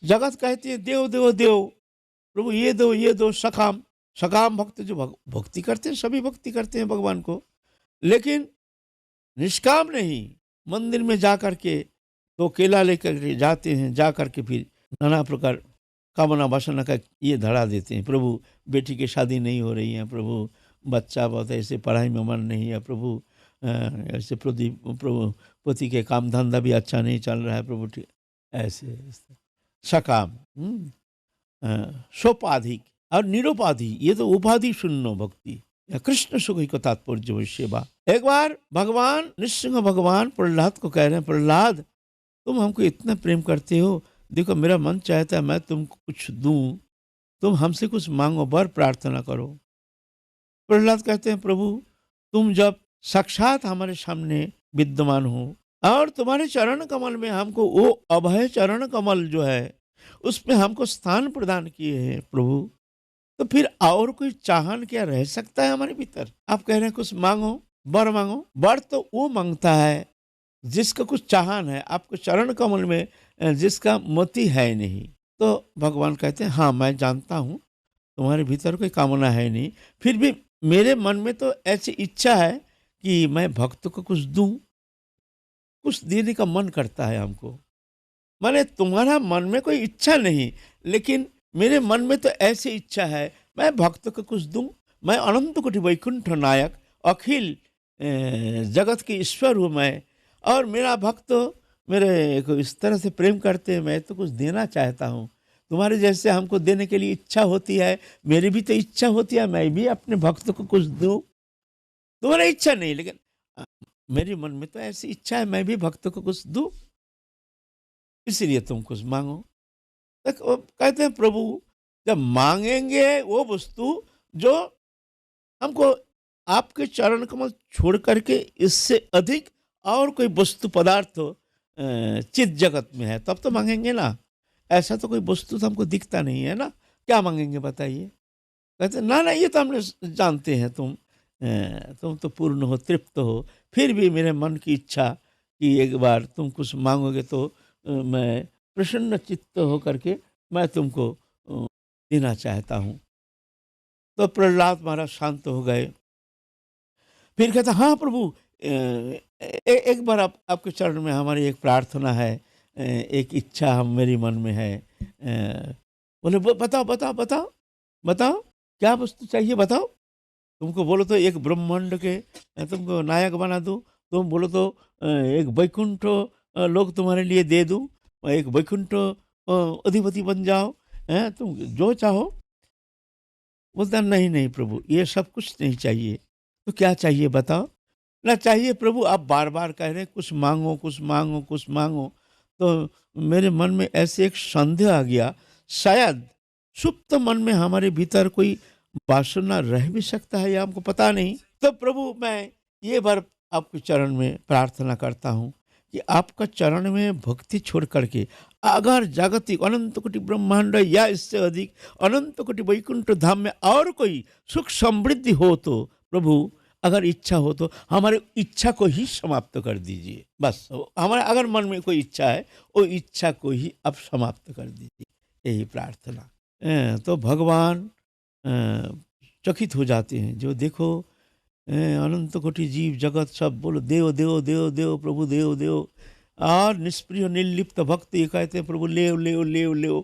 जगत कहती है देव देव देव, प्रभु ये दो, सकाम। सकाम भक्त जो भक्ति करते हैं, सभी भक्ति करते हैं भगवान को, लेकिन निष्काम नहीं। मंदिर में जा करके तो केला लेकर के जाते हैं, जा करके फिर नाना प्रकार कामना वासना का ये धड़ा देते हैं। प्रभु बेटी की शादी नहीं हो रही है, प्रभु बच्चा बहुत ऐसे पढ़ाई में मन नहीं है, प्रभु ऐसे प्रभु पति के काम धंधा भी अच्छा नहीं चल रहा है, प्रभु ऐसे सकाम। सोपाधिक और निरुपाधि, ये तो उपाधि शून्य भक्ति। कृष्ण सुख को तात्पर्य सेवा। एक बार भगवान नृसिंह भगवान प्रहलाद को कह रहे हैं, प्रहलाद तुम हमको इतना प्रेम करते हो, देखो मेरा मन चाहता है मैं तुमको कुछ दूं, तुम हमसे कुछ मांगो, वर प्रार्थना करो। प्रहलाद कहते हैं प्रभु तुम जब साक्षात हमारे सामने विद्यमान हो और तुम्हारे चरण कमल में हमको वो अभय चरण कमल जो है उसमें हमको स्थान प्रदान किए हैं प्रभु, तो फिर और कोई चाहन क्या रह सकता है हमारे भीतर? आप कह रहे हैं कुछ मांगो, वर मांगो। वर तो वो मांगता है जिसका कुछ चाहन है, आपको चरण कमल में जिसका मोती है नहीं। तो भगवान कहते हैं हाँ मैं जानता हूँ तुम्हारे भीतर कोई कामना है नहीं, फिर भी मेरे मन में तो ऐसी इच्छा है कि मैं भक्त को कुछ दूं, कुछ देने का मन करता है हमको। माने तुम्हारा मन में कोई इच्छा नहीं, लेकिन मेरे मन में तो ऐसी इच्छा है मैं भक्त को कुछ दूं। मैं अनंत कोटि वैकुंठ नायक अखिल जगत की ईश्वर हूँ मैं, और मेरा भक्त मेरे को इस तरह से प्रेम करते हैं, मैं तो कुछ देना चाहता हूँ। तुम्हारे जैसे हमको देने के लिए इच्छा होती है, मेरी भी तो इच्छा होती है मैं भी अपने भक्त को कुछ दूं। तुम्हारी इच्छा नहीं, लेकिन मेरे मन में तो ऐसी इच्छा है मैं भी भक्त को कुछ दूं, इसलिए तुम कुछ मांगो। तो कहते हैं प्रभु जब मांगेंगे वो वस्तु जो हमको आपके चरण कमल छोड़ करके इससे अधिक और कोई वस्तु पदार्थ चित जगत में है, तब तो मांगेंगे ना। ऐसा तो कोई वस्तु तो हमको दिखता नहीं है ना, क्या मांगेंगे बताइए? कहते ना ना ये तो हमने जानते हैं, तुम तो पूर्ण हो, तृप्त हो, फिर भी मेरे मन की इच्छा कि एक बार तुम कुछ मांगोगे तो मैं प्रसन्न चित्त हो करके मैं तुमको देना चाहता हूँ। तो प्रहलाद महाराज शांत हो गए। फिर कहता हाँ प्रभु एक बार आपके चरण में हमारी एक प्रार्थना है, एक इच्छा हम मेरी मन में है। बोले बताओ बताओ बताओ बताओ क्या वस्तु चाहिए बताओ। तुमको बोलो तो एक ब्रह्मांड के तुमको नायक बना दूँ, तुम बोलो तो एक वैकुंठ लोग तुम्हारे लिए दे दूँ, एक वैकुंठ अधिपति बन जाओ, हैं तुम जो चाहो। बोलता नहीं नहीं प्रभु ये सब कुछ नहीं चाहिए। तो क्या चाहिए बताओ? ना चाहिए प्रभु, आप बार बार कह रहे हैं कुछ मांगो कुछ मांगो कुछ मांगो, तो मेरे मन में ऐसे एक संदेह आ गया, शायद सुप्त मन में हमारे भीतर कोई वासना रह भी सकता है या हमको पता नहीं। तो प्रभु मैं ये बार आपके चरण में प्रार्थना करता हूँ कि आपका चरण में भक्ति छोड़ करके अगर जागतिक अनंत कोटि ब्रह्मांड या इससे अधिक अनंत कोटि वैकुंठ धाम में और कोई सुख समृद्धि हो तो प्रभु अगर इच्छा हो तो हमारे इच्छा को ही समाप्त कर दीजिए। बस हमारे अगर मन में कोई इच्छा है वो इच्छा को ही अब समाप्त कर दीजिए, यही प्रार्थना। तो भगवान चकित हो जाते हैं, जो देखो अनंत कोटि जीव जगत सब बोलो देव देव देव देव प्रभु देव देव, और निष्प्रिय निर्लिप्त भक्त ये कहते हैं प्रभु ले ले ले ले